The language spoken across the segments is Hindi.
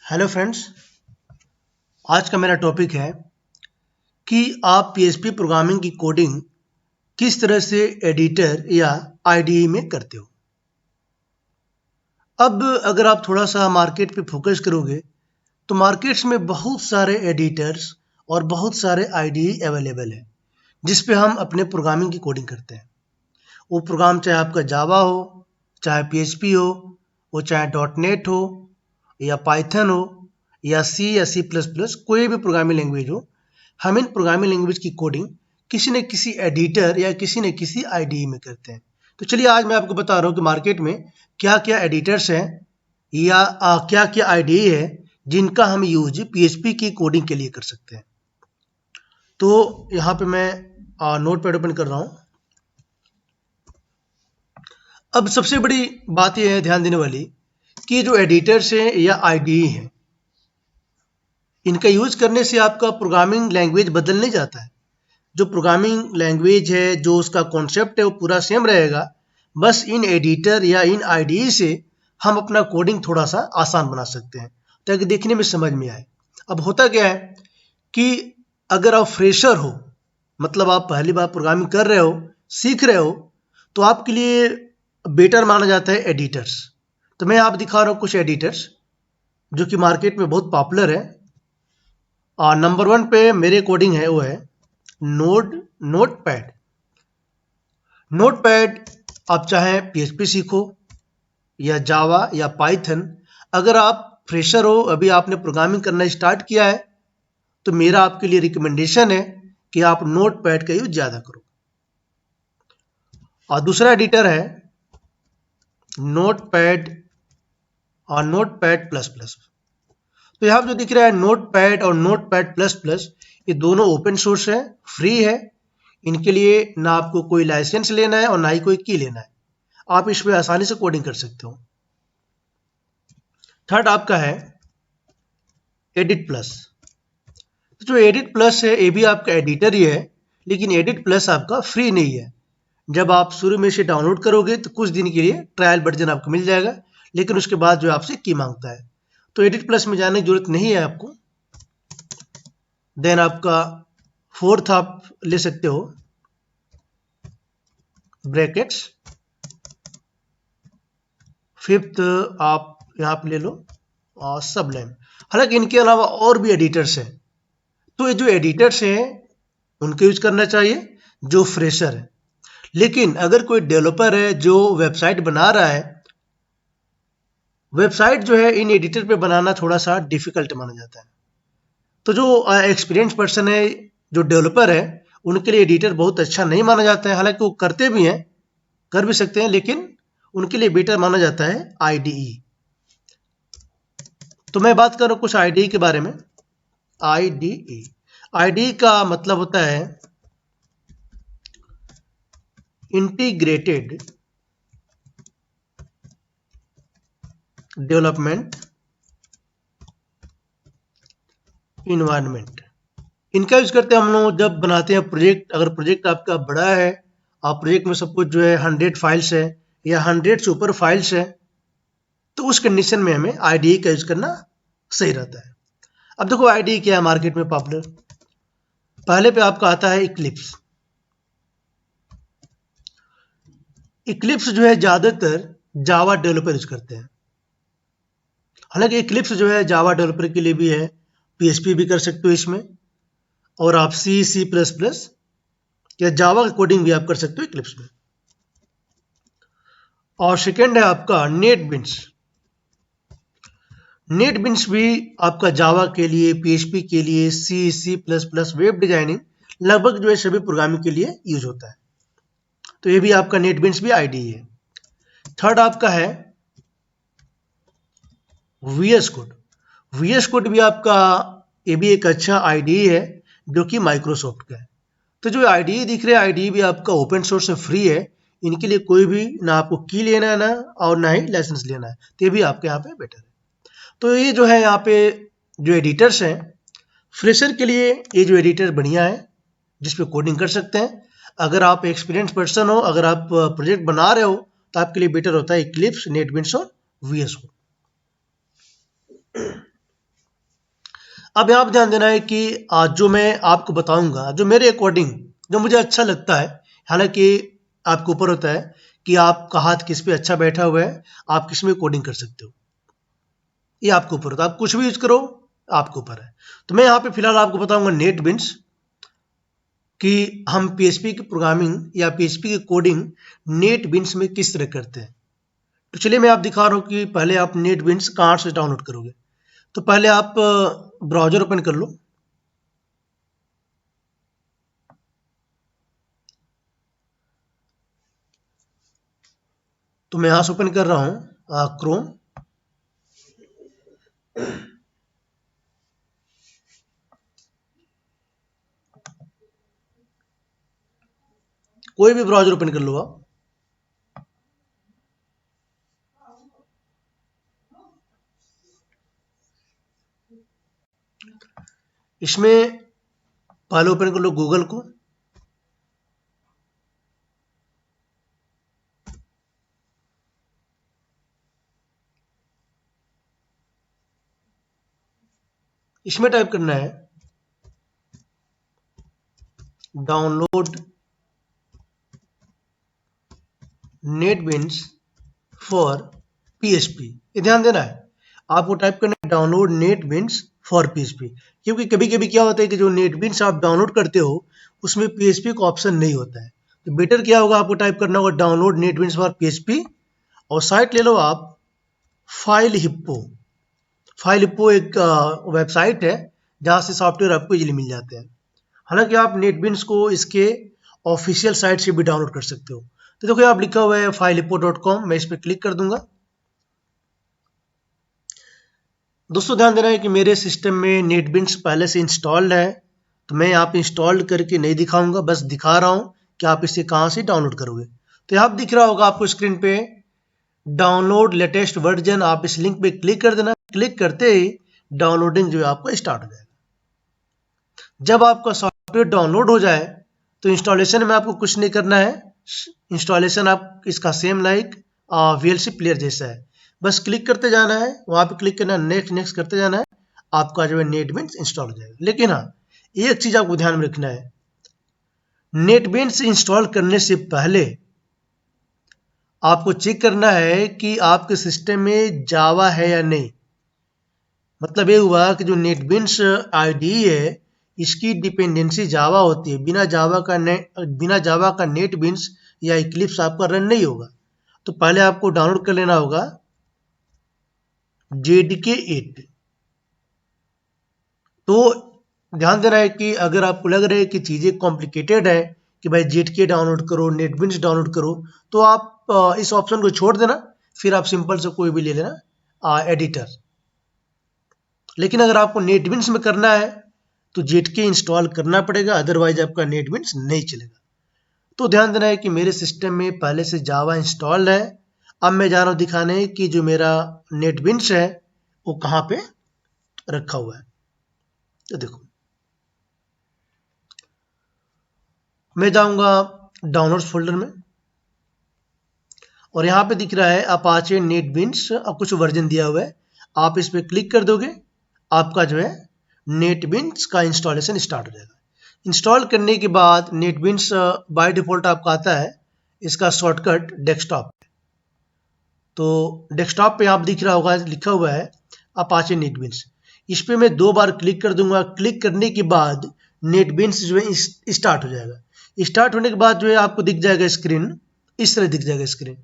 हेलो फ्रेंड्स, आज का मेरा टॉपिक है कि आप पीएचपी प्रोग्रामिंग की कोडिंग किस तरह से एडिटर या आईडीई में करते हो। अब अगर आप थोड़ा सा मार्केट पे फोकस करोगे तो मार्केट्स में बहुत सारे एडिटर्स और बहुत सारे आईडीई अवेलेबल है जिस पे हम अपने प्रोग्रामिंग की कोडिंग करते हैं। वो प्रोग्राम चाहे आपका जावा हो, चाहे पीएचपी हो, वो चाहे डॉट नेट हो या पाइथन हो या सी प्लस प्लस, कोई भी प्रोग्रामिंग लैंग्वेज हो, हम इन प्रोग्रामिंग लैंग्वेज की कोडिंग किसी न किसी एडिटर या किसी न किसी आईडीई में करते हैं। तो चलिए आज मैं आपको बता रहा हूँ कि मार्केट में क्या क्या एडिटर्स हैं या क्या क्या आईडीई है जिनका हम यूज पीएचपी की कोडिंग के लिए कर सकते हैं। तो यहाँ पे मैं नोट पैड ओपन कर रहा हूँ। अब सबसे बड़ी बात यह है ध्यान देने वाली कि जो एडिटर्स हैं या आईडीई हैं, इनका यूज करने से आपका प्रोग्रामिंग लैंग्वेज बदल नहीं जाता है। जो प्रोग्रामिंग लैंग्वेज है, जो उसका कॉन्सेप्ट है, वो पूरा सेम रहेगा। बस इन एडिटर या इन आईडीई से हम अपना कोडिंग थोड़ा सा आसान बना सकते हैं ताकि देखने में समझ में आए। अब होता क्या है कि अगर आप फ्रेशर हो, मतलब आप पहली बार प्रोग्रामिंग कर रहे हो, सीख रहे हो, तो आपके लिए बेटर माना जाता है एडिटर्स। तो मैं आप दिखा रहा हूँ कुछ एडिटर्स जो कि मार्केट में बहुत पॉपुलर है। नंबर 1 पे मेरे कोडिंग है, वो है नोटपैड। नोटपैड आप चाहे पीएचपी सीखो या जावा या पाइथन, अगर आप फ्रेशर हो, अभी आपने प्रोग्रामिंग करना स्टार्ट किया है, तो मेरा आपके लिए रिकमेंडेशन है कि आप नोटपैड का यूज ज़्यादा करो। और दूसरा एडिटर है नोटपैड और नोटपैड प्लस प्लस। तो यहाँ जो दिख रहा है नोटपैड और नोटपैड प्लस प्लस, ये दोनों ओपन सोर्स है, फ्री है। इनके लिए ना आपको कोई लाइसेंस लेना है और ना ही कोई की लेना है। आप इस पर आसानी से कोडिंग कर सकते हो। थर्ड आपका है एडिट प्लस। तो जो एडिट प्लस है ये भी आपका एडिटर ही है, लेकिन एडिट प्लस आपका फ्री नहीं है। जब आप शुरू में इसे डाउनलोड करोगे तो कुछ दिन के लिए ट्रायल वर्जन आपको मिल जाएगा, लेकिन उसके बाद जो आपसे की मांगता है। तो एडिट प्लस में जाने की जरूरत नहीं है आपको। देन आपका फोर्थ आप ले सकते हो ब्रैकेट्स। फिफ्थ आप यहाँ पे ले लो सबलाइन। हालांकि इनके अलावा और भी एडिटर्स हैं, तो ये जो एडिटर्स हैं उनको यूज करना चाहिए जो फ्रेशर है। लेकिन अगर कोई डेवलपर है जो वेबसाइट बना रहा है, वेबसाइट जो है इन एडिटर पे बनाना थोड़ा सा डिफिकल्ट माना जाता है। तो जो एक्सपीरियंस पर्सन है, जो डेवलपर है, उनके लिए एडिटर बहुत अच्छा नहीं माना जाता है। हालांकि वो करते भी हैं, कर भी सकते हैं, लेकिन उनके लिए बेटर माना जाता है आईडीई। तो मैं बात कर रहा हूँ कुछ आईडीई के बारे में। आईडीई आईडीई का मतलब होता है इंटीग्रेटेड डेवलपमेंट इन्वायरमेंट। इनका यूज करते हैं हम लोग जब बनाते हैं प्रोजेक्ट। अगर प्रोजेक्ट आपका बड़ा है, आप प्रोजेक्ट में सपोज जो है 100 फाइल्स है या 100 से ऊपर फाइल्स है, तो उस कंडीशन में हमें आईडीई का यूज करना सही रहता है। अब देखो आईडीई क्या है मार्केट में पॉपुलर। पहले पे आपका आता है इक्लिप्स। इक्लिप्स जो है ज्यादातर जावा डेवलपर यूज करते हैं। हालांकि इक्लिप्स जो है जावा डेवलपर के लिए भी है, पीएचपी भी कर सकते हो इसमें, और आप सी प्लस प्लस या जावा का कोडिंग भी आप कर सकते हो इक्लिप्स में। और सेकेंड है आपका नेटबिन्स। नेटबिन्स भी आपका जावा के लिए, पीएचपी के लिए, C plus plus, web designing, लगभग जो है सभी प्रोग्रामिंग के लिए यूज होता है। तो ये भी आपका नेटबिन्स भी आईडीई है। थर्ड आपका है वीएस कोड। वीएस कोड भी आपका, ये भी एक अच्छा आईडीई है जो कि माइक्रोसॉफ्ट का है। तो जो आईडीई दिख रहे हैं, आईडीई भी आपका ओपन सोर्स है, फ्री है। इनके लिए कोई भी ना आपको की लेना है ना और ना ही लाइसेंस लेना है, तो ये भी आपके यहाँ पे बेटर है। तो ये जो है यहाँ पे जो एडिटर्स हैं, फ्रेशर के लिए ये जो एडिटर बढ़िया है जिसपे कोडिंग कर सकते हैं। अगर आप एक्सपीरियंस पर्सन हो, अगर आप प्रोजेक्ट बना रहे हो, तो आपके लिए बेटर होता है इक्लिप्स, नेटबिन्स और वीएस कोड। अब यहाँ पे ध्यान देना है कि जो मैं आपको बताऊंगा, जो मेरे अकॉर्डिंग जो मुझे अच्छा लगता है, हालांकि आपके ऊपर होता है कि आपका हाथ किस पे अच्छा बैठा हुआ है, आप किस में कोडिंग कर सकते हो, ये आपके ऊपर होता है। आप कुछ भी यूज करो, आपके ऊपर है। तो मैं यहाँ पे फिलहाल आपको बताऊंगा नेटबिन्स, कि हम पीएचपी की प्रोग्रामिंग या पीएचपी की कोडिंग नेटबिन्स में किस तरह करते हैं। तो चलिए मैं आप दिखा रहा हूँ कि पहले आप नेटबिन्स कहाँ से डाउनलोड करोगे। तो पहले आप ब्राउजर ओपन कर लो। तो मैं यहाँ से ओपन कर रहा हूँ क्रोम। कोई भी ब्राउजर ओपन कर लो आप। इसमें पहले ओपन कर लो गूगल को। इसमें टाइप करना है डाउनलोड नेटबिन्स फॉर पीएचपी। ये ध्यान देना है, आपको टाइप करना है डाउनलोड नेटबिन्स फॉर पीएचपी, क्योंकि कभी कभी क्या होता है कि जो नेटबिन्स आप डाउनलोड करते हो उसमें पीएचपी का ऑप्शन नहीं होता है। तो बेटर क्या होगा, आपको टाइप करना होगा डाउनलोड नेटबिन्स फॉर पीएचपी, और साइट ले लो आप फाइल हिप्पो। फाइल हिप्पो एक वेबसाइट है जहाँ से सॉफ्टवेयर आपको इजीली मिल जाते हैं। हालांकि आप नेटबिन्स को इसके ऑफिशियल साइट से भी डाउनलोड कर सकते हो। तो देखो यहाँ लिखा हुआ है filehipo.com, मैं इस पर क्लिक कर दूंगा। दोस्तों ध्यान देना है कि मेरे सिस्टम में नेटबिन्स पहले से इंस्टॉल्ड है, तो मैं यहाँ पे इंस्टॉल्ड करके नहीं दिखाऊंगा, बस दिखा रहा हूँ कि आप इसे कहाँ से डाउनलोड करोगे। तो यहाँ दिख रहा होगा आपको स्क्रीन पे डाउनलोड लेटेस्ट वर्जन, आप इस लिंक पे क्लिक कर देना। क्लिक करते ही डाउनलोडिंग जो है आपका स्टार्ट हो जाएगा। जब आपका सॉफ्टवेयर डाउनलोड हो जाए तो इंस्टॉलेशन में आपको कुछ नहीं करना है। इंस्टॉलेशन आप इसका सेम लाइक वीएलसी प्लेयर जैसा है, बस क्लिक करते जाना है, वहाँ पे क्लिक करना है, नेक्स्ट नेक्स्ट करते जाना है, आपका जो है नेटबिन्स इंस्टॉल हो जाएगा। लेकिन हाँ, एक चीज़ आपको ध्यान में रखना है, नेटबिन्स इंस्टॉल करने से पहले आपको चेक करना है कि आपके सिस्टम में जावा है या नहीं। मतलब ये हुआ कि जो नेटबिन्स आईडी है इसकी डिपेंडेंसी जावा होती है। बिना जावा का नेटबिन्स या इक्लिप्स आपका रन नहीं होगा। तो पहले आपको डाउनलोड कर लेना होगा JDK8। तो ध्यान देना है कि अगर आपको लग रहा है कि चीज़ें कॉम्प्लिकेटेड है कि भाई JDK डाउनलोड करो, नेटबिन्स डाउनलोड करो, तो आप इस ऑप्शन को छोड़ देना, फिर आप सिंपल से कोई भी ले लेना एडिटर। लेकिन अगर आपको नेटबिन्स में करना है तो JDK इंस्टॉल करना पड़ेगा, अदरवाइज आपका नेटबिन्स नहीं चलेगा। तो ध्यान देना है कि मेरे सिस्टम में पहले से जावा इंस्टॉल्ड है। अब मैं जा रहा हूँ दिखाने कि जो मेरा नेटबिन्स है वो कहाँ पे रखा हुआ है। तो देखो मैं जाऊंगा डाउनलोड्स फोल्डर में, और यहाँ पे दिख रहा है अपाचे नेटबिन्स, अब कुछ वर्जन दिया हुआ है, आप इस पर क्लिक कर दोगे, आपका जो है नेटबिन्स का इंस्टॉलेशन स्टार्ट हो जाएगा। इंस्टॉल करने के बाद नेटबिन्स बाय डिफ़ॉल्ट आपका आता है इसका शॉर्टकट डेस्कटॉप। तो डेस्कटॉप पे आप दिख रहा होगा लिखा हुआ है अपाचे नेटबिन्स। इस पे मैं 2 बार क्लिक कर दूंगा। क्लिक करने के बाद नेटबिन्स जो है स्टार्ट हो जाएगा। स्टार्ट होने के बाद जो है आपको दिख जाएगा स्क्रीन, इस तरह दिख जाएगा स्क्रीन।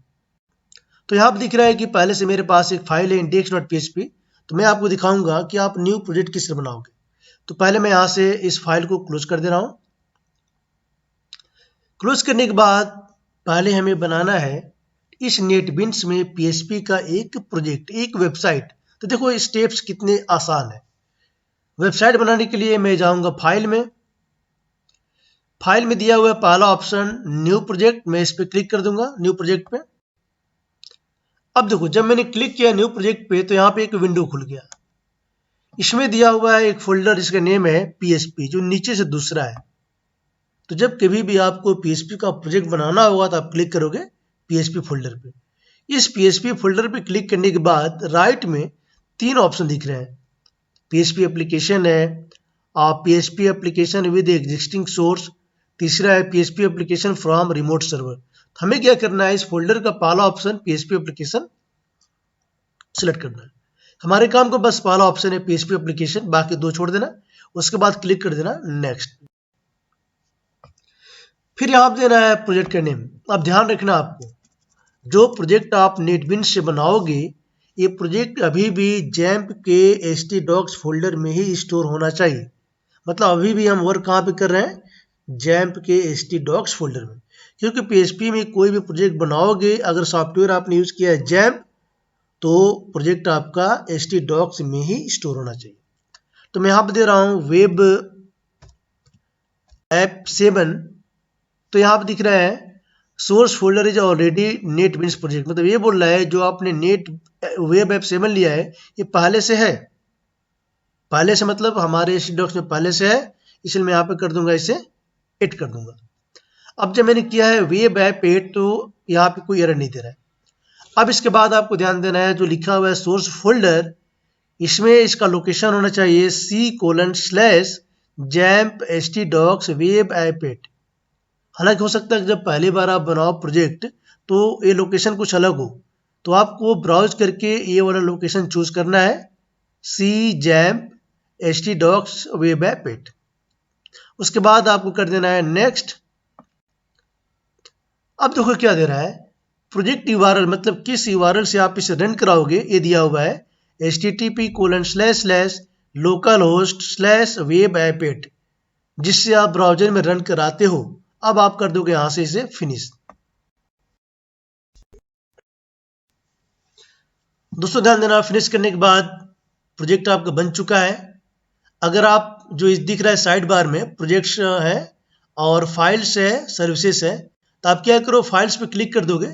तो यहाँ पर दिख रहा है कि पहले से मेरे पास एक फाइल है index.php। तो मैं आपको दिखाऊंगा कि आप न्यू प्रोजेक्ट किस तरह बनाओगे। तो पहले मैं यहाँ से इस फाइल को क्लोज कर दे रहा हूँ। क्लोज करने के बाद पहले हमें बनाना है इस नेटबिन्स में PHP का एक प्रोजेक्ट, एक वेबसाइट। तो देखो स्टेप्स कितने आसान है। वेबसाइट बनाने के लिए मैं जाऊंगा फाइल में। फाइल में दिया हुआ है पहला ऑप्शन न्यू प्रोजेक्ट, मैं इस पर क्लिक कर दूंगा न्यू प्रोजेक्ट पे। अब देखो जब मैंने क्लिक किया न्यू प्रोजेक्ट पे तो यहाँ पे एक विंडो खुल गया। इसमें दिया हुआ है एक फोल्डर जिसका नेम है PHP, जो नीचे से दूसरा है। तो जब कभी भी आपको PHP का प्रोजेक्ट बनाना होगा तो आप क्लिक करोगे PHP फोल्डर पे। इस PHP फोल्डर पे क्लिक करने के बाद राइट में 3 ऑप्शन दिख रहे हैं, PHP एप्लीकेशन है, PHP application with existing source, तीसरा है PHP application from remote server. हमें क्या करना है, इस फोल्डर का पहला ऑप्शन PHP एप्लीकेशन सिलेक्ट करना है। हमारे काम को बस पहला ऑप्शन है PHP एप्लीकेशन, बाकी दो छोड़ देना, उसके बाद क्लिक कर देना नेक्स्ट। फिर यहाँ पे देना है प्रोजेक्ट का नेम। अब ध्यान रखना, आपको जो प्रोजेक्ट आप नेटबिंस से बनाओगे, ये प्रोजेक्ट अभी भी जैम्प के htdocs फोल्डर में ही स्टोर होना चाहिए। मतलब अभी भी हम वर्क कहाँ पे कर रहे हैं, जैम्प के htdocs फोल्डर में। क्योंकि PHP में कोई भी प्रोजेक्ट बनाओगे, अगर सॉफ्टवेयर आपने यूज किया है जैम्प, तो प्रोजेक्ट आपका htdocs में ही स्टोर होना चाहिए। तो मैं यहाँ पे दे रहा हूँ वेब ऐप 7। तो यहाँ पे दिख रहा है source folder is already NetBeans project. मतलब ये बोल रहा है जो आपने वेब ऐप 7 लिया है, ये पहले से है। पहले से मतलब हमारे htdocs में पहले से है, इसलिए मैं यहाँ पे कर दूंगा, इसे एड कर दूंगा। अब जब मैंने किया है वेब ऐप 8, तो यहाँ पे कोई एरर नहीं दे रहा है। अब इसके बाद आपको ध्यान देना है, जो लिखा हुआ है सोर्स फोल्डर, इसमें इसका लोकेशन होना चाहिए C:/jamp htdocs वेब ऐप 8। हालांकि हो सकता है जब पहली बार आप बनाओ प्रोजेक्ट तो ये लोकेशन कुछ अलग हो, तो आपको ब्राउज करके ये वाला लोकेशन चूज करना है, C:/jamp htdocs वेब ऐप 8। उसके बाद आपको कर देना है नेक्स्ट। अब देखो क्या दे रहा है, प्रोजेक्ट URL, मतलब किस URL से आप इसे रन कराओगे, ये दिया हुआ है http://localhost/webapp8, जिससे आप ब्राउजर में रन कराते हो। अब आप कर दोगे यहां से इसे फिनिश। दोस्तों ध्यान देना, फिनिश करने के बाद प्रोजेक्ट आपका बन चुका है। अगर आप जो इस दिख रहा है साइड बार में प्रोजेक्ट्स है और फाइल्स है, सर्विसेज है, तो आप क्या करो, फाइल्स पे क्लिक कर दोगे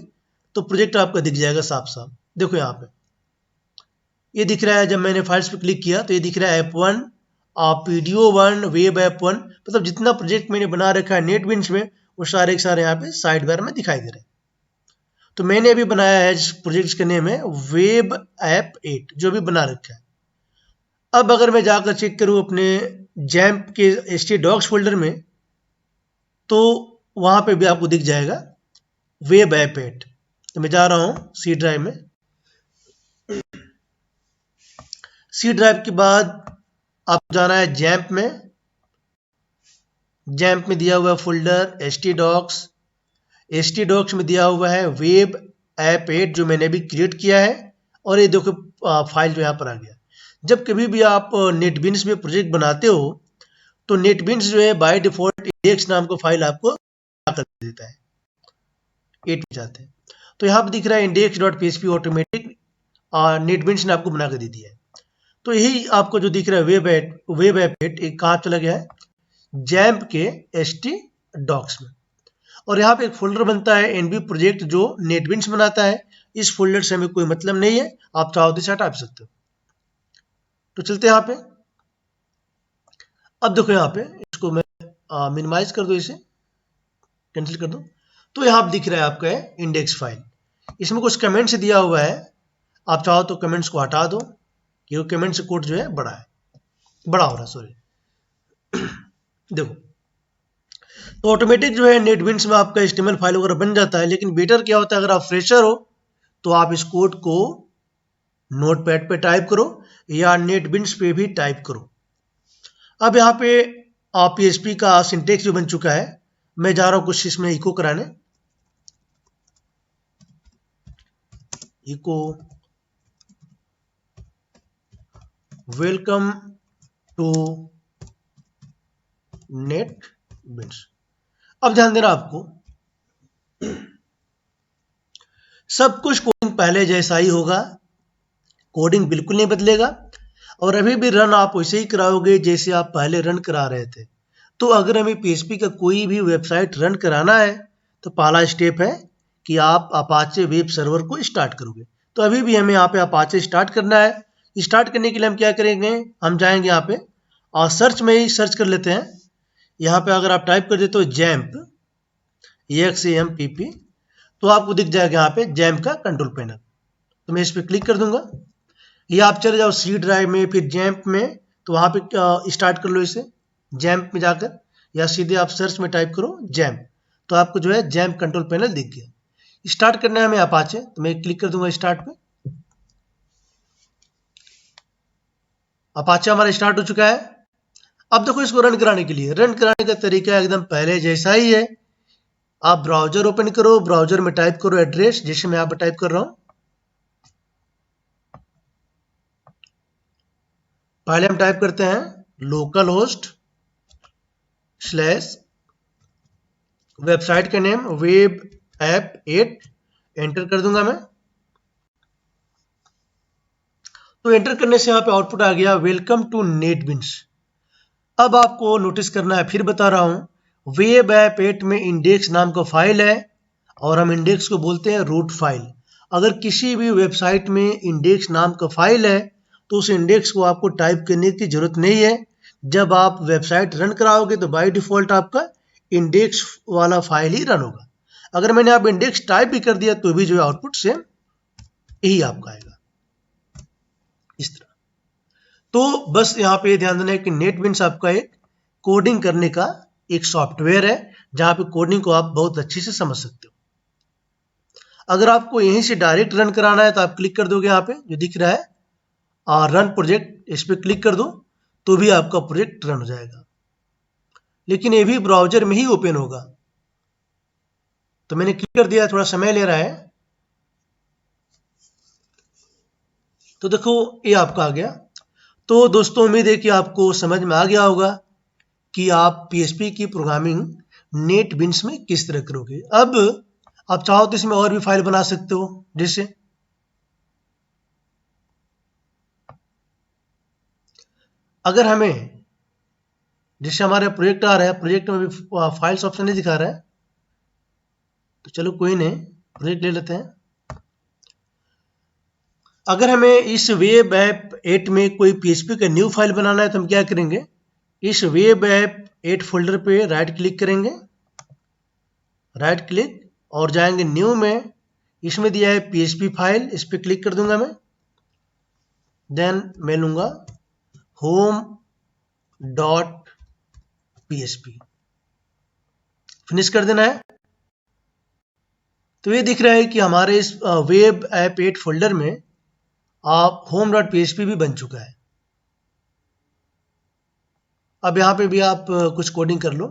तो प्रोजेक्ट आपका दिख जाएगा साफ साफ। देखो यहाँ पे ये दिख रहा है, जब मैंने फाइल्स पे क्लिक किया तो ये दिख रहा है ऐप 1, PDO1, वेब ऐप 1। मतलब जितना प्रोजेक्ट मैंने बना रखा है नेटबिंस में, वो सारे के सारे यहाँ पे साइड बार में दिखाई दे रहे हैं। तो मैंने अभी बनाया है, इस प्रोजेक्ट का नेम है वेब ऐप 8, जो भी बना रखा है। अब अगर मैं जाकर चेक करूं अपने जैम्प के htdocs फोल्डर में, तो वहां पे भी आपको दिख जाएगा वेब ऐप 8। तो मैं जा रहा हूं C ड्राइव में। C ड्राइव के बाद आपको जाना है जैम्प में। जैम्प में दिया हुआ है फोल्डर htdocs। htdocs में दिया हुआ है वेब ऐप 8, जो मैंने अभी क्रिएट किया है। और ये देखो फाइल जो यहाँ पर आ गया। जब कभी भी आप नेटबिंस में प्रोजेक्ट बनाते हो, तो नेटबिंस जो है बाय डिफॉल्ट इंडेक्स नाम का फाइल आपको कर देता है, 8 में जाते हैं। तो यहाँ पर दिख रहा है index.php ऑटोमेटिक, नेटबिंस ने आपको बना कर दे दिया है। तो यही आपको जो दिख रहा है वेब ऐप 8, एक कहाँ चला गया है, जैम्प के htdocs में। और यहाँ पे एक फोल्डर बनता है NB प्रोजेक्ट, जो नेटबिंस बनाता है। इस फोल्डर से हमें कोई मतलब नहीं है, आप चाहो तो हटा सकते हो। तो चलते हैं यहाँ पे। अब देखो यहाँ पे इसको मैं मिनिमाइज कर दो, इसे कैंसिल कर दो। तो यहाँ पे दिख रहा है आपका इंडेक्स फाइल, इसमें कुछ कमेंट्स दिया हुआ है। आप चाहो तो कमेंट्स को हटा दो, क्योंकि कमेंट्स कोड जो है बड़ा हो रहा है, सॉरी। देखो, तो ऑटोमेटिक जो है नेटबिंस में आपका HTML फाइल वगैरह बन जाता है। लेकिन बेटर क्या होता है, अगर आप फ्रेशर हो तो आप इस कोड को नोटपैड पे टाइप करो या नेटबिंस पे भी टाइप करो। अब यहाँ पे PHP का सिंटेक्स जो बन चुका है, मैं जा रहा हूँ कुछ इसमें इको कराने। Echo welcome to NetBeans. अब ध्यान देना, आपको सब कुछ कोडिंग पहले जैसा ही होगा, कोडिंग बिल्कुल नहीं बदलेगा। और अभी भी रन आप वैसे ही कराओगे जैसे आप पहले रन करा रहे थे। तो अगर हमें PHP का कोई भी वेबसाइट रन कराना है, तो पहला स्टेप है कि आप अपाचे वेब सर्वर को स्टार्ट करोगे। तो अभी भी हमें यहाँ पे अपाचे स्टार्ट करना है। स्टार्ट करने के लिए हम क्या करेंगे, हम जाएंगे यहाँ पे और सर्च में ही सर्च कर लेते हैं। यहाँ पे अगर आप टाइप कर देते हो जैम्प, EXAMPP, तो आपको दिख जाएगा यहाँ पे जैम्प का कंट्रोल पैनल। तो मैं इस पर क्लिक कर दूंगा। ये आप चले जाओ C ड्राइव में, फिर जैम्प में, तो वहाँ पे स्टार्ट कर लो इसे जैम्प में जाकर, या सीधे आप सर्च में टाइप करो जैम्प, तो आपको जो है जैम्प कंट्रोल पैनल दिख गया। स्टार्ट करना है हमें अपाचे, तो मैं क्लिक कर दूंगा स्टार्ट पे। अपाचे हमारा स्टार्ट हो चुका है। अब देखो इसको रन कराने के लिए, रन कराने का तरीका एकदम पहले जैसा ही है। आप ब्राउजर ओपन करो, ब्राउजर में टाइप करो एड्रेस, जैसे मैं यहाँ पर टाइप कर रहा हूँ। पहले हम टाइप करते हैं लोकल होस्ट स्लैश वेबसाइट का नेम वेब ऐप 8, एंटर कर दूंगा मैं। तो एंटर करने से यहाँ पे आउटपुट आ गया वेलकम टू नेटबिन्स। अब आपको नोटिस करना है, फिर बता रहा हूँ, वेब ऐप 8 में इंडेक्स नाम का फाइल है और हम इंडेक्स को बोलते हैं रूट फाइल। अगर किसी भी वेबसाइट में इंडेक्स नाम का फाइल है तो उस इंडेक्स को आपको टाइप करने की जरूरत नहीं है। जब आप वेबसाइट रन कराओगे तो बाय डिफॉल्ट आपका इंडेक्स वाला फाइल ही रन होगा। अगर मैंने आप इंडेक्स टाइप भी कर दिया तो भी जो है आउटपुट सेम यही आपका आएगा, इस तरह। तो बस यहाँ पे ध्यान देना है कि नेटबिन्स आपका एक कोडिंग करने का एक सॉफ्टवेयर है, जहाँ पे कोडिंग को आप बहुत अच्छे से समझ सकते हो। अगर आपको यहीं से डायरेक्ट रन कराना है तो आप क्लिक कर दोगे यहाँ पे जो दिख रहा है और रन प्रोजेक्ट, इस पर क्लिक कर दो तो भी आपका प्रोजेक्ट रन हो जाएगा। लेकिन ये भी ब्राउजर में ही ओपन होगा। तो मैंने क्लिक कर दिया, थोड़ा समय ले रहा है। तो देखो ये आपका आ गया। तो दोस्तों उम्मीद है कि आपको समझ में आ गया होगा कि आप PHP की प्रोग्रामिंग नेटबिन्स में किस तरह करोगे। अब आप चाहो तो इसमें और भी फाइल बना सकते हो, जैसे अगर हमें, जैसे हमारे प्रोजेक्ट आ रहा है, प्रोजेक्ट में भी फाइल्स ऑप्शन नहीं दिखा रहा है, तो चलो कोई नहीं, प्रोजेक्ट ले लेते हैं। अगर हमें इस वेब ऐप 8 में कोई PHP का न्यू फाइल बनाना है तो हम क्या करेंगे, इस वेब ऐप 8 फोल्डर पे राइट क्लिक करेंगे, राइट क्लिक और जाएंगे न्यू में, इसमें दिया है PHP फाइल, इस पर क्लिक कर दूंगा मैं। देन मैं लूंगा home.php, फिनिश कर देना है। तो ये दिख रहा है कि हमारे इस वेब ऐप 8 फोल्डर में आप home.php भी बन चुका है। अब यहाँ पे भी आप कुछ कोडिंग कर लो,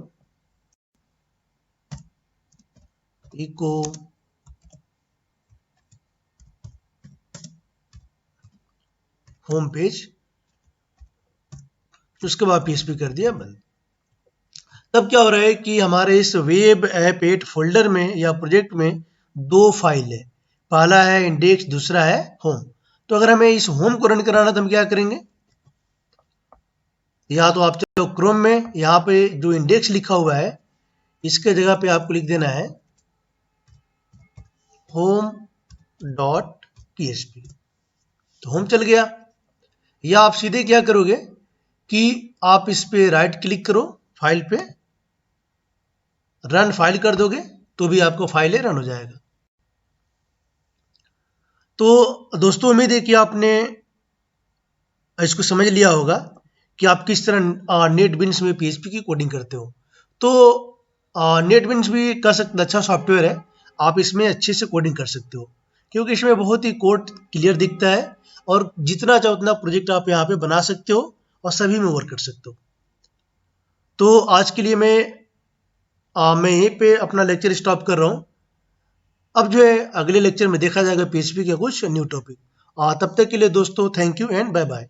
इको होम पेज, उसके बाद PHP कर दिया बंद। तब क्या हो रहा है कि हमारे इस वेब ऐप 8 फोल्डर में या प्रोजेक्ट में दो फाइल है, पहला है इंडेक्स, दूसरा है होम। तो अगर हमें इस होम को रन कराना तो हम क्या करेंगे, या तो आप चलो क्रोम में, यहाँ पे जो इंडेक्स लिखा हुआ है इसके जगह पे आपको लिख देना है home.php, तो होम चल गया। या आप सीधे क्या करोगे कि आप इस पे राइट क्लिक करो, फाइल पे रन फाइल कर दोगे तो भी आपको फाइल रन हो जाएगा। तो दोस्तों उम्मीद है कि आपने इसको समझ लिया होगा कि आप किस तरह नेटबिन्स में PHP की कोडिंग करते हो। तो नेटबिन्स भी कह सकते अच्छा सॉफ्टवेयर है, आप इसमें अच्छे से कोडिंग कर सकते हो क्योंकि इसमें बहुत ही कोड क्लियर दिखता है और जितना चाहो उतना प्रोजेक्ट आप यहाँ पे बना सकते हो और सभी में वर्क कर सकते हो। तो आज के लिए मैं यहीं पे अपना लेक्चर स्टॉप कर रहा हूँ। अब जो है अगले लेक्चर में देखा जाएगा PHP का कुछ न्यू टॉपिक। तब तक के लिए दोस्तों thank you and bye bye.